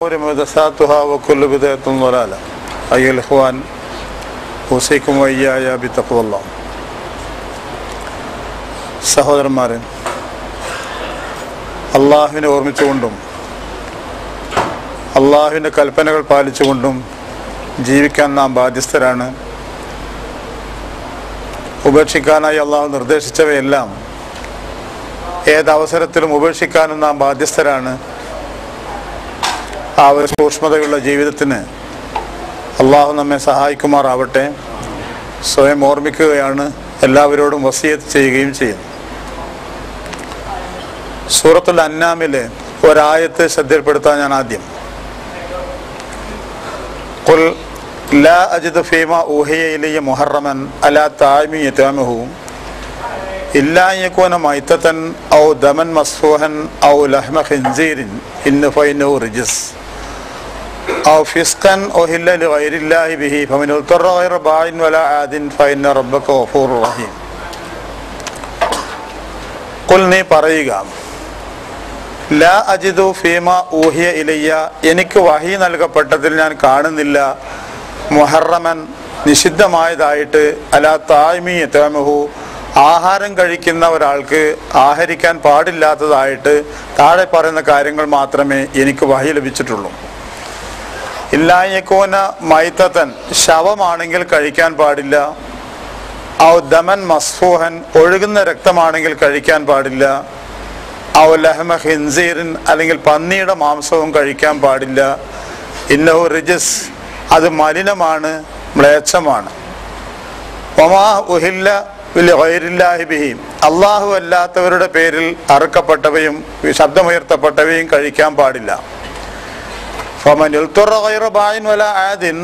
محدثاتها وكل بدعة ضلالة أيها الإخوان أوصيكم وإياي بتقوى الله. സഹോദരന്മാരെ, അള്ളാഹുവിനെ ഓർമ്മിച്ചുകൊണ്ടും അള്ളാഹുവിൻ്റെ കൽപ്പനകൾ പാലിച്ചുകൊണ്ടും ജീവിക്കാൻ നാം ബാധ്യസ്ഥരാണ്. ഉപേക്ഷിക്കാനായി അള്ളാഹു നിർദ്ദേശിച്ചവയെല്ലാം ഏതവസരത്തിലും ഉപേക്ഷിക്കാനും നാം ബാധ്യസ്ഥരാണ്. ആ ഒരു സൂക്ഷ്മതയുള്ള ജീവിതത്തിന് അള്ളാഹു നമ്മെ സഹായിക്കുമാറാവട്ടെ. സ്വയം ഓർമ്മിക്കുകയാണ്, എല്ലാവരോടും വസിയത്ത് ചെയ്യുകയും ചെയ്യുന്നു. സൂറത്തുൽ അന്നാമിലെ ഒരായത്ത് ശ്രദ്ധയിൽപ്പെടുത്താൻ ഞാൻ ആദ്യം. ഖുൽ ലാ അജിദു ഫീമാ ഊഹിയ ഇലയ്യ മുഹറമൻ അലാ താഇമിൻ യത്അമുഹു ഇല്ലാ യകൂന മൈതതൻ ഔ ദമൻ മസ്ഫൂഹൻ ഔ ലഹ്മ ഖിൻസീരിൻ ഫഇന്നഹു റിജ്സ് ഔ ഫിസ്ഖൻ ഉഹില്ല ലിഗൈരില്ലാഹി ബിഹി ഫമൻ ഉൽതറ ഗൈറ ബാഇൻ വലാ ആദിൻ ഫഇന്ന റബ്ബക ഗഫൂറുർ റഹീം. ഖുൽ, നീ പറയുക, ലാ അജിദു ഫീമാ ഊഹിയ ഇലയ്യ, എനിക്ക് വഹി നൽകപ്പെട്ടതിൽ ഞാൻ കാണുന്നില്ല, മുഹറമൻ നിഷിദ്ധമായതായിട്ട്, അലാ താഇമി യത്അമുഹു ആഹാരം കഴിക്കുന്ന ഒരാൾക്ക് ആഹരിക്കാൻ പാടില്ലാത്തതായിട്ട് താഴെ പറയുന്ന കാര്യങ്ങൾ മാത്രമേ എനിക്ക് വഹി ലഭിച്ചിട്ടുള്ളൂ. ഇല്ലാ യകൂന മൈതതൻ, ശവമാണെങ്കിൽ കഴിക്കാൻ പാടില്ല, ഔ ദമൻ മസ്ഫൂഹൻ, ഒഴുകുന്ന രക്തമാണെങ്കിൽ കഴിക്കാൻ പാടില്ല, ഔ ലഹ്മ ഖിൻസീറിൻ, അല്ലെങ്കിൽ പന്നിയുടെ മാംസവും കഴിക്കാൻ പാടില്ല, ഇന്നഹു റിജ്സ്, അത് മലിനമാണ്, മ്ലേച്ഛമാണ്. വമാ ഉഹില്ല ലിഗൈരില്ലാഹി ബിഹി, അല്ലാഹു അല്ലാത്തവരുടെ പേരിൽ അറുക്കപ്പെട്ടവയും ശബ്ദമുയർത്തപ്പെട്ടവയും കഴിക്കാൻ പാടില്ല. ഫമൻ ഉൽതറ ഗൈറ ബാഇൻ വലാ ആദിൻ,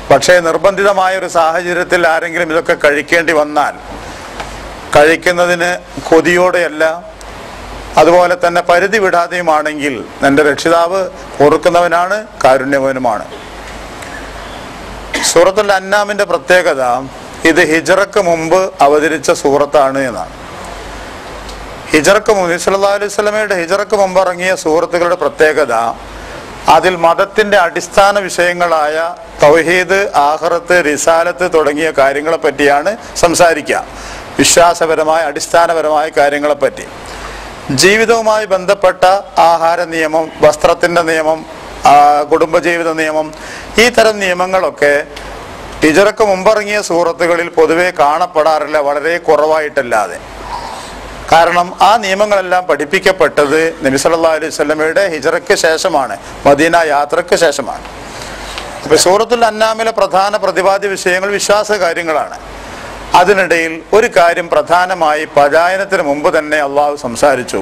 പക്ഷേ നിർബന്ധിതമായ ഒരു സാഹചര്യത്തിൽ ആരെങ്കിലും ഇതൊക്കെ കഴിക്കേണ്ടി വന്നാൽ, കഴിക്കുന്നതിന് കൊതിയോടെയല്ല, അതുപോലെ തന്നെ പരിധി വിടാതെയുമാണെങ്കിൽ എൻ്റെ രക്ഷിതാവ് ഓർക്കുന്നവനാണ്, കാരുണ്യവാനുമാണ്. സൂറത്തുൽ അന്നാമിൻ്റെ പ്രത്യേകത ഇത് ഹിജ്റക്ക് മുമ്പ് അവതരിച്ച സൂറത്താണ് എന്നാണ്. ഹിജ്റക്ക് മുമ്പ്, നബി സല്ലല്ലാഹു അലൈഹി വസല്ലമയുടെ ഹിജ്റക്ക് മുമ്പ് ഇറങ്ങിയ സൂറത്തുകളുടെ പ്രത്യേകത അതിൽ മതത്തിൻ്റെ അടിസ്ഥാന വിഷയങ്ങളായ തൗഹീദ്, ആഖിറത്ത്, റിസാലത്ത് തുടങ്ങിയ കാര്യങ്ങളെ പറ്റിയാണ് സംസാരിക്കുക. വിശ്വാസപരമായ അടിസ്ഥാനപരമായ കാര്യങ്ങളെപ്പറ്റി, ജീവിതവുമായി ബന്ധപ്പെട്ട ആഹാര നിയമം, വസ്ത്രത്തിൻ്റെ നിയമം, കുടുംബജീവിത നിയമം, ഈ തരം നിയമങ്ങളൊക്കെ ഹിജ്റക്ക് മുമ്പിറങ്ങിയ സൂറത്തുകളിൽ പൊതുവെ കാണപ്പെടാറില്ല, വളരെ കുറവായിട്ടല്ലാതെ. കാരണം ആ നിയമങ്ങളെല്ലാം പഠിപ്പിക്കപ്പെട്ടത് നബി സല്ലല്ലാഹു അലൈഹി വസല്ലമയുടെ ഹിജ്റയ്ക്ക് ശേഷമാണ്, മദീന യാത്രയ്ക്ക് ശേഷമാണ്. അപ്പോൾ സൂറത്തുൽ അന്നാമിലെ പ്രധാന പ്രതിപാദ്യ വിഷയങ്ങൾ വിശ്വാസ കാര്യങ്ങളാണ്. അതിനിടയിൽ ഒരു കാര്യം പ്രധാനമായി പലായനത്തിന് മുമ്പ് തന്നെ അള്ളാഹു സംസാരിച്ചു,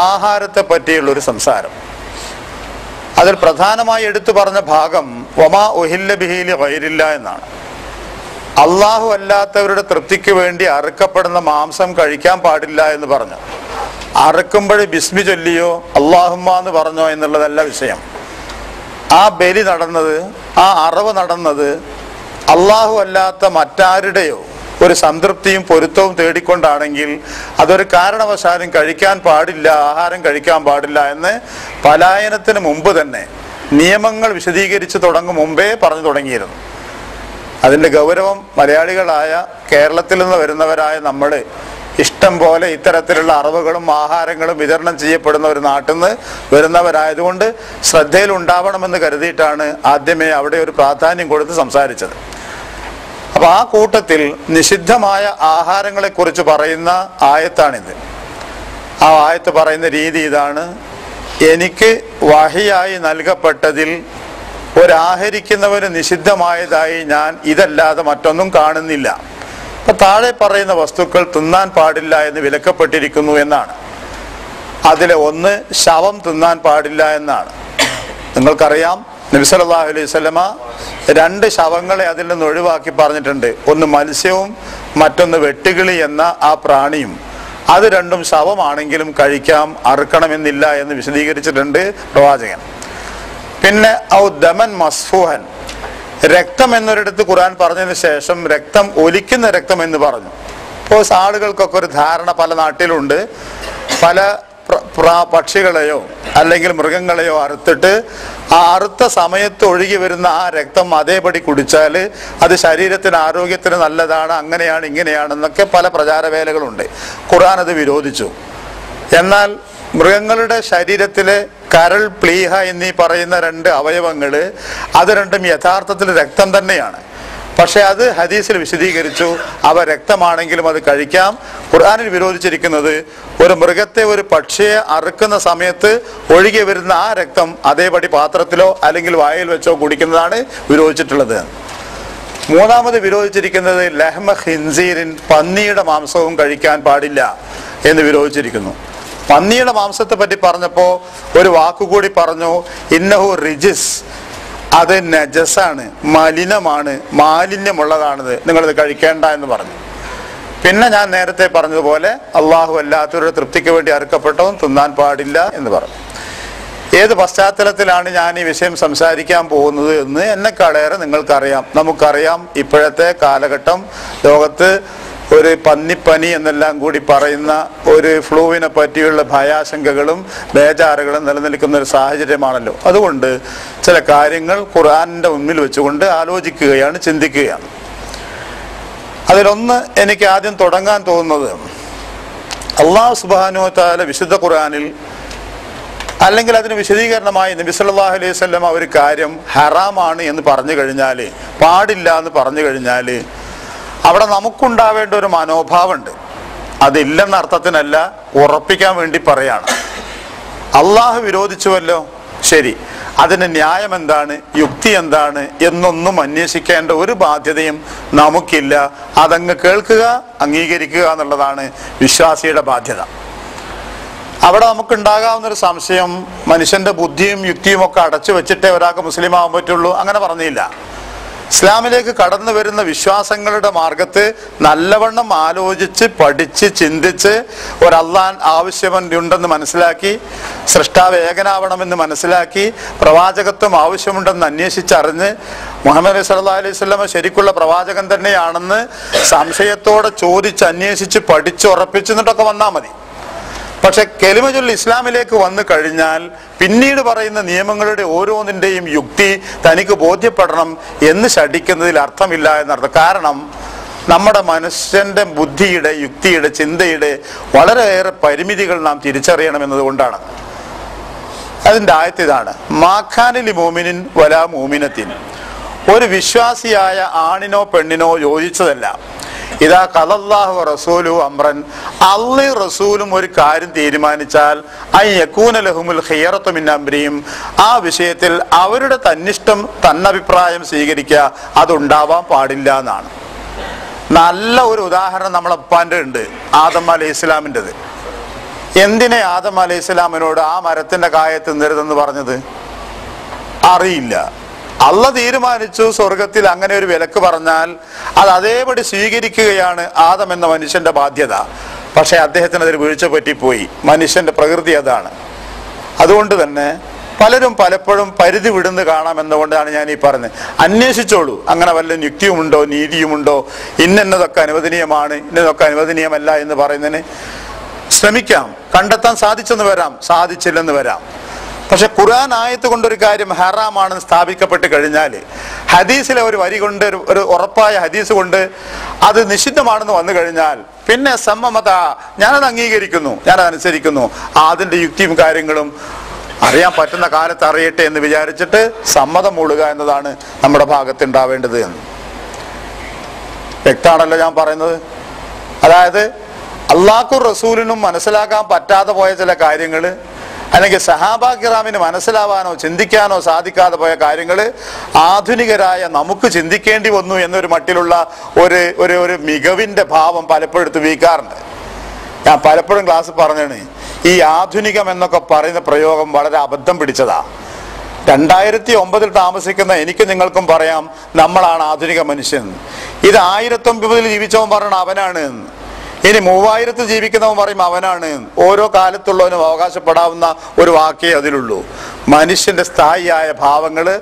ആഹാരത്തെ പറ്റിയുള്ളൊരു സംസാരം. അതിൽ പ്രധാനമായി എടുത്തു പറഞ്ഞ ഭാഗം വമാ ഉഹില്ല ബിഹി ലിഗൈരില്ല എന്നാണ്. അള്ളാഹു അല്ലാത്തവരുടെ തൃപ്തിക്ക് വേണ്ടി അറുക്കപ്പെടുന്ന മാംസം കഴിക്കാൻ പാടില്ല എന്ന് പറഞ്ഞു. അറുക്കുമ്പോൾ ബിസ്മി ചൊല്ലിയോ അല്ലാഹുമ്മ എന്ന് പറഞ്ഞോ എന്നുള്ളതല്ല വിഷയം. ആ ബലി നടന്നത്, ആ അറവ് നടന്നത് അള്ളാഹു അല്ലാത്ത മറ്റാരുടെയോ ഒരു സംതൃപ്തിയും പൊരുത്തവും തേടിക്കൊണ്ടാണെങ്കിൽ അതൊരു കാരണവശാലും കഴിക്കാൻ പാടില്ല, ആഹാരം കഴിക്കാൻ പാടില്ല എന്ന് പലായനത്തിന് മുമ്പ് തന്നെ നിയമങ്ങൾ വിശദീകരിച്ച് തുടങ്ങും മുമ്പേ പറഞ്ഞു തുടങ്ങിയിരുന്നു. അതിൻ്റെ ഗൗരവം മലയാളികളായ കേരളത്തിൽ നിന്ന് വരുന്നവരായ നമ്മൾ ഇഷ്ടം പോലെ ഇത്തരത്തിലുള്ള അറിവുകളും ആഹാരങ്ങളും വിതരണം ചെയ്യപ്പെടുന്ന ഒരു നാട്ടിൽ നിന്ന് വരുന്നവരായതുകൊണ്ട് ശ്രദ്ധയിൽ ഉണ്ടാവണമെന്ന് കരുതിയിട്ടാണ് ആദ്യമേ അവിടെ ഒരു പ്രാധാന്യം കൊടുത്ത് സംസാരിച്ചത്. അപ്പോൾ ആ കൂട്ടത്തിൽ നിഷിദ്ധമായ ആഹാരങ്ങളെക്കുറിച്ച് പറയുന്ന ആയത്താണിത്. ആ ആയത്ത് പറയുന്ന രീതി ഇതാണ്: എനിക്ക് വഹിയായി നൽകപ്പെട്ടതിൽ ഒരാഹരിക്കുന്നവന് നിഷിദ്ധമായതായി ഞാൻ ഇതല്ലാതെ മറ്റൊന്നും കാണുന്നില്ല. അപ്പൊ താഴെ പറയുന്ന വസ്തുക്കൾ തിന്നാൻ പാടില്ല എന്ന് വിലക്കപ്പെട്ടിരിക്കുന്നു എന്നാണ്. അതിലെ ഒന്ന് ശവം തിന്നാൻ പാടില്ല എന്നാണ്. നിങ്ങൾക്കറിയാം, നബി സല്ലല്ലാഹു അലൈഹി വസല്ലമ 2 ശവങ്ങളെ അതിൽ നിന്ന് ഒഴിവാക്കി പറഞ്ഞിട്ടുണ്ട്. ഒന്ന് മത്സ്യവും മറ്റൊന്ന് വെട്ടുകിളി എന്ന ആ പ്രാണിയും. അത് രണ്ടും ശവമാണെങ്കിലും കഴിക്കാം, അറുക്കണമെന്നില്ല എന്ന് വിശദീകരിച്ചിട്ടുണ്ട് പ്രവാചകൻ. പിന്നെ ഔ ദമൻ മസ്ഫൂഹൻ, രക്തം എന്നൊരിടത്ത് ഖുർആൻ പറഞ്ഞതിന് ശേഷം രക്തം ഒലിക്കുന്ന രക്തം എന്ന് പറഞ്ഞു. ഇപ്പോൾ ആളുകൾക്കൊക്കെ ഒരു ധാരണ പല നാട്ടിലുണ്ട്, പല പക്ഷികളെയോ അല്ലെങ്കിൽ മൃഗങ്ങളെയോ അറുത്തിട്ട് ആ അറുത്ത സമയത്ത് ഒഴുകി വരുന്ന ആ രക്തം അതേപടി കുടിച്ചാൽ അത് ശരീരത്തിന് ആരോഗ്യത്തിന് നല്ലതാണ്, അങ്ങനെയാണ് ഇങ്ങനെയാണെന്നൊക്കെ പല പ്രചാരവേലകളുണ്ട്. ഖുർആൻ അത് വിരോധിച്ചു. എന്നാൽ മൃഗങ്ങളുടെ ശരീരത്തിലെ കരൾ, പ്ലീഹ എന്നീ പറയുന്ന 2 അവയവങ്ങൾ അത് രണ്ടും യഥാർത്ഥത്തിൽ രക്തം തന്നെയാണ്. പക്ഷെ അത് ഹദീസിൽ വിശദീകരിച്ചു, അവ രക്തമാണെങ്കിലും അത് കഴിക്കാം. ഖുർആനിൽ വിരോധിച്ചിരിക്കുന്നത് ഒരു മൃഗത്തെ, ഒരു പക്ഷിയെ അറുക്കുന്ന സമയത്ത് ഒഴുകി വരുന്ന ആ രക്തം അതേപടി പാത്രത്തിലോ അല്ലെങ്കിൽ വായിൽ വെച്ചോ കുടിക്കുന്നതാണ് വിരോധിച്ചിട്ടുള്ളത്. മൂന്നാമത് വിരോധിച്ചിരിക്കുന്നത് ലഹ്മ ഖിൻസീരിൻ, പന്നിയുടെ മാംസവും കഴിക്കാൻ പാടില്ല എന്ന് വിരോധിച്ചിരിക്കുന്നു. പന്നിയുടെ മാംസത്തെ പറ്റി പറഞ്ഞപ്പോൾ ഒരു വാക്കുകൂടി പറഞ്ഞു, ഇന്നഹു റിജിസ്, അത് നജസാണ്, മലിനമാണ്, മാലിന്യമുള്ളതാണിത്, നിങ്ങളിത് കഴിക്കേണ്ട എന്ന് പറഞ്ഞു. പിന്നെ ഞാൻ നേരത്തെ പറഞ്ഞതുപോലെ അള്ളാഹു അല്ലാത്തവരുടെ തൃപ്തിക്ക് വേണ്ടി അറുക്കപ്പെട്ടതും തിന്നാൻ പാടില്ല എന്ന് പറഞ്ഞു. ഏത് പശ്ചാത്തലത്തിലാണ് ഞാൻ ഈ വിഷയം സംസാരിക്കാൻ പോകുന്നത് എന്ന് എന്നെക്കാളേറെ നിങ്ങൾക്കറിയാം, നമുക്കറിയാം. ഇപ്പോഴത്തെ കാലഘട്ടം ലോകത്ത് ഒരു പന്നിപ്പനി എന്നെല്ലാം കൂടി പറയുന്ന ഒരു ഫ്ലൂവിനെ പറ്റിയുള്ള ഭയാശങ്കകളും ബേജാറുകളും നിലനിൽക്കുന്ന ഒരു സാഹചര്യമാണല്ലോ. അതുകൊണ്ട് ചില കാര്യങ്ങൾ ഖുർആനിന്റെ മുന്നിൽ വെച്ചുകൊണ്ട് ആലോചിക്കുകയാണ്, ചിന്തിക്കുകയാണ്. അതിലൊന്ന് എനിക്ക് ആദ്യം തുടങ്ങാൻ തോന്നുന്നത്, അല്ലാഹു സുബ്ഹാനഹു വ തആല വിശുദ്ധ ഖുർആനിൽ അല്ലെങ്കിൽ അതിന് വിശദീകരണമായി നബി സല്ലല്ലാഹു അലൈഹി വസല്ലം ഒരു കാര്യം ഹറാമാണ് എന്ന് പറഞ്ഞു കഴിഞ്ഞാൽ, പാടില്ല എന്ന് പറഞ്ഞു കഴിഞ്ഞാൽ അവിടെ നമുക്കുണ്ടാവേണ്ട ഒരു മനോഭാവമുണ്ട്. അതില്ലെന്ന അർത്ഥത്തിനല്ല, ഉറപ്പിക്കാൻ വേണ്ടി പറയാണ്. അള്ളാഹു വിരോധിച്ചുവല്ലോ, ശരി, അതിന് ന്യായം എന്താണ്, യുക്തി എന്താണ് എന്നൊന്നും അന്വേഷിക്കേണ്ട ഒരു ബാധ്യതയും നമുക്കില്ല. അതങ്ങ് കേൾക്കുക, അംഗീകരിക്കുക എന്നുള്ളതാണ് വിശ്വാസിയുടെ ബാധ്യത. അവിടെ നമുക്കുണ്ടാകാവുന്നൊരു സംശയം, മനുഷ്യന്റെ ബുദ്ധിയും യുക്തിയും ഒക്കെ അടച്ചു വെച്ചിട്ടേ ഒരാൾക്ക് മുസ്ലിം ആവാൻ പറ്റുള്ളൂ, അങ്ങനെ പറഞ്ഞില്ല. ഇസ്ലാമിലേക്ക് കടന്നു വരുന്ന വിശ്വാസങ്ങളുടെ മാർഗത്ത് നല്ലവണ്ണം ആലോചിച്ച് പഠിച്ച് ചിന്തിച്ച് ഒരല്ലാഹ് ആവശ്യമുണ്ടെന്ന് മനസ്സിലാക്കി, സൃഷ്ടാവ് ഏകനാവണമെന്ന് മനസ്സിലാക്കി, പ്രവാചകത്വം ആവശ്യമുണ്ടെന്ന് അന്വേഷിച്ചറിഞ്ഞ് മുഹമ്മദ് നബി സല്ലല്ലാഹു അലൈഹി വസല്ലം ശരിക്കുള്ള പ്രവാചകൻ തന്നെയാണെന്ന് സംശയത്തോടെ ചോദിച്ച് അന്വേഷിച്ച് പഠിച്ചുറപ്പിച്ചെന്നിട്ടൊക്കെ വന്നാൽ മതി. പക്ഷെ കലിമ ചൊല്ലി ഇസ്ലാമിലേക്ക് വന്നു കഴിഞ്ഞാൽ പിന്നീട് പറയുന്ന നിയമങ്ങളുടെ ഓരോന്നിൻ്റെയും യുക്തി തനിക്ക് ബോധ്യപ്പെടണം എന്ന് ശഠിക്കുന്നതിൽ അർത്ഥമില്ല എന്നർത്ഥം. കാരണം നമ്മുടെ മനുഷ്യന്റെ ബുദ്ധിയുടെ, യുക്തിയുടെ, ചിന്തയുടെ വളരെയേറെ പരിമിതികൾ നാം തിരിച്ചറിയണം എന്നതുകൊണ്ടാണ്. അതിൻ്റെ ആയത്ത് ഇതാണ്, മാഖാനിലി മോമിനിൻ വലാ മോമിനത്തിൻ, ഒരു വിശ്വാസിയായ ആണിനോ പെണ്ണിനോ യോജിച്ചതല്ല. ഇതാ ഖലല്ലാഹു റസൂലു അംറൻ, അള്ളയും റസൂലും ഒരു കാര്യം തീരുമാനിച്ചാൽ അയ്യകൂന ലഹുമുൽ ഖിയറത്തു മിൻ അംരിഹിം, ആ വിഷയത്തിൽ അവരുടെ തന്നിഷ്ടം, തന്നഭിപ്രായം സ്വീകരിക്കുക, അതുണ്ടാവാൻ പാടില്ല എന്നാണ്. നല്ല ഒരു ഉദാഹരണം നമ്മളെ ഉപ്പാൻ്റെ ഉണ്ട്, ആദം അലൈഹി ഇസ്ലാമിൻ്റെത്. എന്തിനെ ആദം അലൈഹി ഇസ്ലാമിനോട് ആ മരത്തിന്റെ കായ തിന്നരുതെന്ന് പറഞ്ഞത്? അറിയില്ല. അള്ള തീരുമാനിച്ചു സ്വർഗത്തിൽ അങ്ങനെ ഒരു വിലക്ക് പറഞ്ഞാൽ അത് അതേപടി സ്വീകരിക്കുകയാണ് ആദം എന്ന മനുഷ്യന്റെ ബാധ്യത. പക്ഷെ അദ്ദേഹത്തിന് അതിൽ വീഴ്ച പറ്റിപ്പോയി. മനുഷ്യന്റെ പ്രകൃതി അതാണ്. അതുകൊണ്ട് തന്നെ പലരും പലപ്പോഴും പരിധി വിടുന്ന് കാണാമെന്നുകൊണ്ടാണ് ഞാൻ ഈ പറഞ്ഞത്. അന്വേഷിച്ചോളൂ, അങ്ങനെ വല്ല യുക്തിയുമുണ്ടോ, നീതിയുമുണ്ടോ, ഇന്നതൊക്കെ അനുവദനീയമാണ്, ഇന്നതൊക്കെ അനുവദനീയമല്ല എന്ന് പറയുന്നതിന് ശ്രമിക്കാം. കണ്ടെത്താൻ സാധിച്ചെന്ന് വരാം, സാധിച്ചില്ലെന്ന് വരാം. പക്ഷെ ഖുർആൻ ആയത്ത് കൊണ്ടൊരു കാര്യം ഹറാമാണെന്ന് സ്ഥാപിക്കപ്പെട്ട് കഴിഞ്ഞാൽ, ഹദീസിലെ ഒരു വരി കൊണ്ട്, ഒരു ഉറപ്പായ ഹദീസ് കൊണ്ട് അത് നിഷിദ്ധമാണെന്ന് വന്നു കഴിഞ്ഞാൽ പിന്നെ സമ്മത, ഞാനത് അംഗീകരിക്കുന്നു, ഞാനതനുസരിക്കുന്നു, അതിൻ്റെ യുക്തിയും കാര്യങ്ങളും അറിയാൻ പറ്റുന്ന കാലത്ത് അറിയട്ടെ എന്ന് വിചാരിച്ചിട്ട് സമ്മതം മൂടുക എന്നതാണ് നമ്മുടെ ഭാഗത്തുണ്ടാവേണ്ടത് എന്ന് വ്യക്തമാണല്ലോ ഞാൻ പറയുന്നത്. അതായത് അള്ളാഹ്ക്കും റസൂലിനും മനസ്സിലാക്കാൻ പറ്റാതെ പോയ ചില കാര്യങ്ങൾ, അല്ലെങ്കിൽ സഹാബാ കിറാമിന് മനസ്സിലാവാനോ ചിന്തിക്കാനോ സാധിക്കാതെ പോയ കാര്യങ്ങൾ ആധുനികരായ നമുക്ക് ചിന്തിക്കേണ്ടി വന്നു എന്നൊരു മട്ടിലുള്ള ഒരു മികവിന്റെ ഭാവം പലപ്പോഴും വീക്കാറുണ്ട്. ഞാൻ പലപ്പോഴും ക്ലാസ് പറഞ്ഞാണ്, ഈ ആധുനികം എന്നൊക്കെ പറയുന്ന പ്രയോഗം വളരെ അബദ്ധം പിടിച്ചതാ. 2009 താമസിക്കുന്ന എനിക്ക് നിങ്ങൾക്കും പറയാം നമ്മളാണ് ആധുനിക മനുഷ്യൻ. ഇത് 1009 ജീവിച്ചവൻ പറയണം അവനാണ്, ഇനി 3000 ജീവിക്കുന്നവൻ പറയും അവനാണ്. ഓരോ കാലത്തുള്ളവനും അവകാശപ്പെടാവുന്ന ഒരു വാക്കേ അതിലുള്ളൂ. മനുഷ്യന്റെ സ്ഥായിയായ ഭാവങ്ങള്,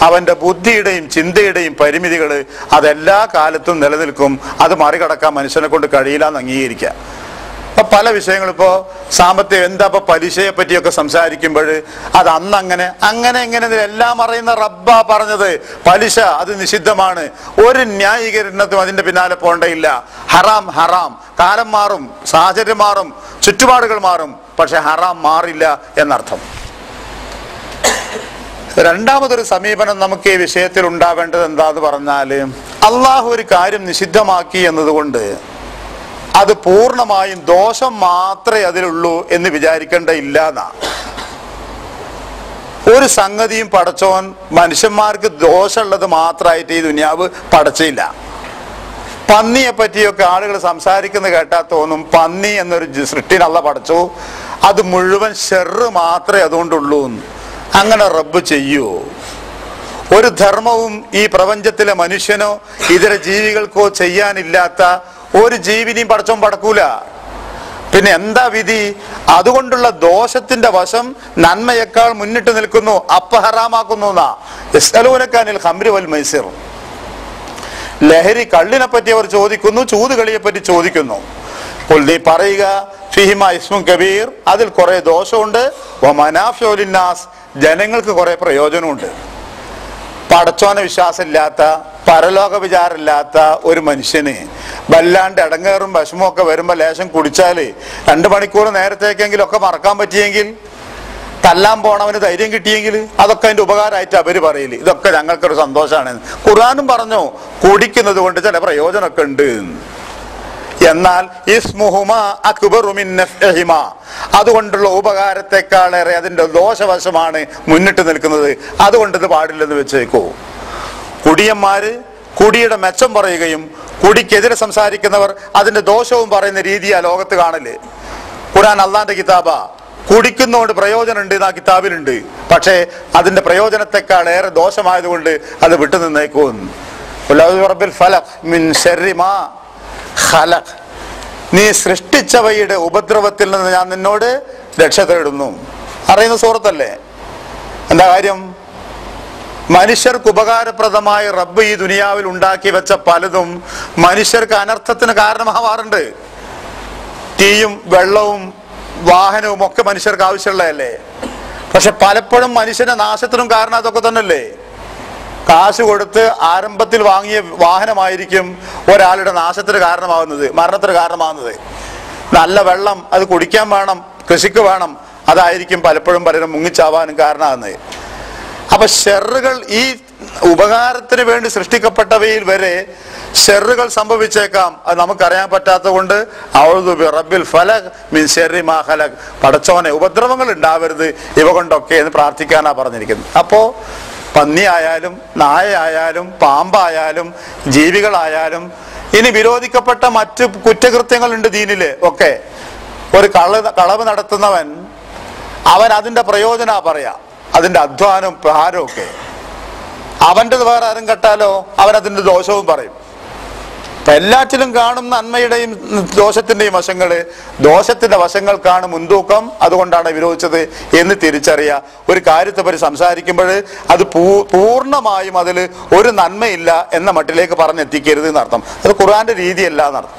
അവന്റെ ബുദ്ധിയുടെയും ചിന്തയുടെയും പരിമിതികള് അതെല്ലാ കാലത്തും നിലനിൽക്കും. അത് മറികടക്കാൻ മനുഷ്യനെ കൊണ്ട് കഴിയില്ല എന്ന് അംഗീകരിക്കുക. ഇപ്പൊ പല വിഷയങ്ങളും ഇപ്പോ സാമ്പത്തികം എന്താ ഇപ്പൊ പലിശയെ പറ്റിയൊക്കെ സംസാരിക്കുമ്പോൾ അത് അന്ന് അങ്ങനെ എല്ലാം അറിയുന്ന റബ്ബാ പറഞ്ഞത് പലിശ അത് നിഷിദ്ധമാണ്. ഒരു ന്യായീകരണത്തും അതിന്റെ പിന്നാലെ പോകേണ്ടയില്ല. ഹറാം ഹറാം. കാലം മാറും, സാഹചര്യം മാറും, ചുറ്റുപാടുകൾ മാറും, പക്ഷെ ഹറാം മാറില്ല എന്നർത്ഥം. രണ്ടാമതൊരു സമീപനം നമുക്ക് ഈ വിഷയത്തിൽ ഉണ്ടാവേണ്ടത് എന്താന്ന് പറഞ്ഞാല്, അള്ളാഹു ഒരു കാര്യം നിഷിദ്ധമാക്കി എന്നതുകൊണ്ട് അത് പൂർണ്ണമായും ദോഷം മാത്രമേ അതിലുള്ളൂ എന്ന് വിചാരിക്കേണ്ടയില്ല എന്നാ. ഒരു സംഗതിയും പടച്ചോൻ മനുഷ്യന്മാർക്ക് ദോഷമുള്ളത് മാത്രമായിട്ട് ഈ ദുനിയാവ് പടച്ചില്ല. പന്നിയെ പറ്റിയൊക്കെ ആളുകൾ സംസാരിക്കുന്ന കേട്ടാൽ തോന്നും പന്നി എന്നൊരു സൃഷ്ടിനെ അല്ലാഹു പടച്ചു, അത് മുഴുവൻ ഷെറ് മാത്രമേ അതുകൊണ്ടുള്ളൂ. അങ്ങനെ റബ്ബ് ചെയ്യുമോ? ഒരു ധർമ്മവും ഈ പ്രപഞ്ചത്തിലെ മനുഷ്യനോ ഇതര ജീവികൾക്കോ ചെയ്യാനില്ലാത്ത ഒരു ജീവിനെയും പടച്ചോൻ പടക്കൂല. പിന്നെ എന്താ വിധി? അതുകൊണ്ടുള്ള ദോഷത്തിന്റെ വശം നന്മയേക്കാൾ മുന്നിട്ട് നിൽക്കുന്നു, അപ്പ ഹറാമാക്കുന്നു. ഖംരി വൽ മൈസിർ, ലഹരി കള്ളിനെ പറ്റി അവർ ചോദിക്കുന്നു, ചൂതുകളിയെ പറ്റി ചോദിക്കുന്നു. അപ്പോൾ നീ പറയുക, ഫിഹിമ ഇസ്മുൻ കബീർ, അതിൽ കുറെ ദോഷമുണ്ട്, വമനാഫിഉ ലിന്നാസ്, ജനങ്ങൾക്ക് കുറെ പ്രയോജനമുണ്ട്. പടച്ചോനെ വിശ്വാസമില്ലാത്ത, പരലോക വിചാരമില്ലാത്ത ഒരു മനുഷ്യന് വല്ലാണ്ട് ഇടങ്ങേറും വിഷമവും ഒക്കെ വരുമ്പോൾ ലേശം കുടിച്ചാല് 2 മണിക്കൂർ നേരത്തേക്കെങ്കിലും ഒക്കെ മറക്കാൻ പറ്റിയെങ്കിൽ, തല്ലാൻ പോണവന് ധൈര്യം കിട്ടിയെങ്കിൽ, അതൊക്കെ അതിന്റെ ഉപകാരമായിട്ട് അവര് പറയില്ല. ഇതൊക്കെ ഞങ്ങൾക്കൊരു സന്തോഷമാണ്. ഖുർആനും പറഞ്ഞു കുടിക്കുന്നത് കൊണ്ട് ചില പ്രയോജനമൊക്കെ ഉണ്ട്. എന്നാൽ ഇസ്മുഹുമ അക്ബറു മിൻ നഫ്ഇഹിമ, അതുകൊണ്ടുള്ള ഉപകാരത്തെക്കാളേറെ അതിന്റെ ദോഷവശമാണ് മുന്നിട്ട് നിൽക്കുന്നത്. അതുകൊണ്ട് ഇത് പാടില്ലെന്ന് വെച്ചേക്കോ. കുടിയന്മാര് കുടിയുടെ മെച്ചം പറയുകയും കുടിക്കെതിരെ സംസാരിക്കുന്നവർ അതിന്റെ ദോഷവും പറയുന്ന രീതിയാ ലോകത്ത് കാണല്. ഖുർആൻ അള്ളാന്റെ കിതാബാ. കുടിക്കുന്നതുകൊണ്ട് പ്രയോജനമുണ്ട് ആ കിതാബിലുണ്ട്, പക്ഷേ അതിന്റെ പ്രയോജനത്തെക്കാളേറെ ദോഷമായതുകൊണ്ട് അത് വിട്ടുനിന്നേക്കും. നീ സൃഷ്ടിച്ചവയുടെ ഉപദ്രവത്തിൽ നിന്ന് ഞാൻ നിന്നോട് രക്ഷ തേടുന്നു. അറിയുന്ന സൂറത്തല്ലേ? എന്താ കാര്യം? മനുഷ്യർക്ക് ഉപകാരപ്രദമായ റബ്ബ് ഈ ദുനിയാവിൽ ഉണ്ടാക്കി വെച്ച പലതും മനുഷ്യർക്ക് അനർത്ഥത്തിന് കാരണമാവാറുണ്ട്. തീയും വെള്ളവും വാഹനവും ഒക്കെ മനുഷ്യർക്ക് ആവശ്യമുള്ളതല്ലേ? പക്ഷെ പലപ്പോഴും മനുഷ്യന്റെ നാശത്തിനും കാരണം അതൊക്കെ തന്നെയല്ലേ? കാശ് കൊടുത്ത് ആരംഭത്തിൽ വാങ്ങിയ വാഹനമായിരിക്കും ഒരാളുടെ നാശത്തിന് കാരണമാകുന്നത്, മരണത്തിന് കാരണമാകുന്നത്. നല്ല വെള്ളം അത് കുടിക്കാൻ വേണം, കൃഷിക്ക് വേണം, അതായിരിക്കും പലപ്പോഴും പലരും മുങ്ങിച്ചാവാനും കാരണമാകുന്നത്. അപ്പൊ ഷെറുകൾ, ഈ ഉപകാരത്തിന് വേണ്ടി സൃഷ്ടിക്കപ്പെട്ടവയിൽ വരെ ഷെറുകൾ സംഭവിച്ചേക്കാം. അത് നമുക്കറിയാൻ പറ്റാത്തത് കൊണ്ട് ഔദു ബിറബ്ബിൽ ഫലഖ് മിൻ ശർരി മാ ഖലഖ്, പടച്ചോനെ ഉപദ്രവങ്ങൾ ഉണ്ടാവരുത് ഇവ കൊണ്ടൊക്കെ എന്ന് പ്രാർത്ഥിക്കാനാ പറഞ്ഞിരിക്കുന്നത്. അപ്പോ പന്നി ആയാലും നായ ആയാലും പാമ്പായാലും ജീവികളായാലും ഇനി വിരോധിക്കപ്പെട്ട മറ്റ് കുറ്റകൃത്യങ്ങളുണ്ട് ദീനില് ഒക്കെ. ഒരു കളവ് നടത്തുന്നവൻ അവൻ അതിന്റെ പ്രയോജന പറയാ, അതിന്റെ അധ്വാനവും ഭാരവും ഒക്കെ. അവൻ്റെത് വേറെ ആരും കേട്ടാലോ അവൻ അതിന്റെ ദോഷവും പറയും. അപ്പൊ എല്ലാറ്റിലും കാണും നന്മയുടെയും ദോഷത്തിന്റെയും വശങ്ങള്. ദോഷത്തിന്റെ വശങ്ങൾക്കാണ് മുൻതൂക്കം, അതുകൊണ്ടാണ് വിരോധിച്ചത് എന്ന് തിരിച്ചറിയുക. ഒരു കാര്യത്തെ പറ്റി സംസാരിക്കുമ്പോൾ അത് പൂർണ്ണമായും അതിൽ ഒരു നന്മയില്ല എന്ന മട്ടിലേക്ക് പറഞ്ഞെത്തിക്കരുത് എന്നർത്ഥം. അത് ഖുർആന്റെ രീതിയല്ല എന്നർത്ഥം.